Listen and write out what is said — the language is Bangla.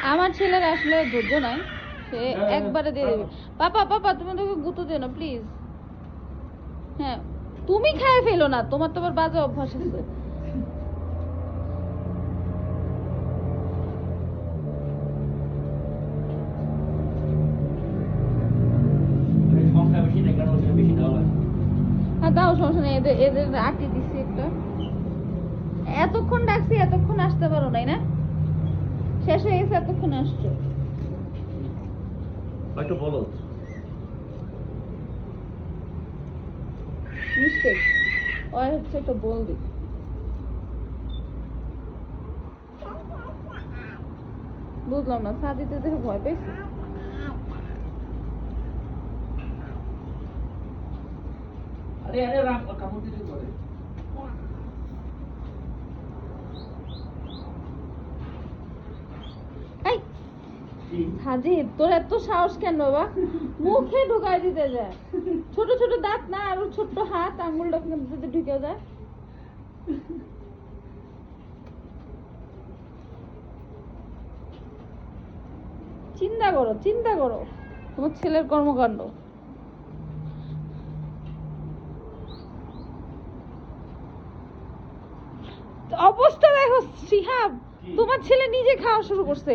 আমার ছেলের আসলে ধৈর্য নাই, সে একবারে দিয়ে দেবে। পাপা পাপা তুমি তোকে গুঁতো দিও না প্লিজ। হ্যাঁ তুমি খায় ফেলো না, তোমার তো আবার বাজে অভ্যাস আছে। হ্যাঁ দাও, সমস্যা নেই, এদের এদের আটি দিছি একটা। এতক্ষণ ডাকছি, এতক্ষণ আসতে পারো নাই না? শেষ হয়ে গেছে, এতক্ষণ আসছো। একটু বলো মিস্টেক ওই হচ্ছে একটা বলদি। বুঝলাম না, সাদিতে দেখে ভয় পেয়েছি। আরে আরে রাম কামড় দিতে করে এই সাজিদ, তোর এত সাহস কেন বাবা? মুখে ঢুকাই দিতে যায়, ছোট ছোট দাঁত না, আর ছোট্ট হাত আঙ্গুলটা কিন্তু ঢুকে যায়। চিন্তা করো, চিন্তা করো তোমার ছেলের কর্মকাণ্ড। অবস্থা দেখো শিহাব, তোমার ছেলে নিজে খাওয়া শুরু করছে।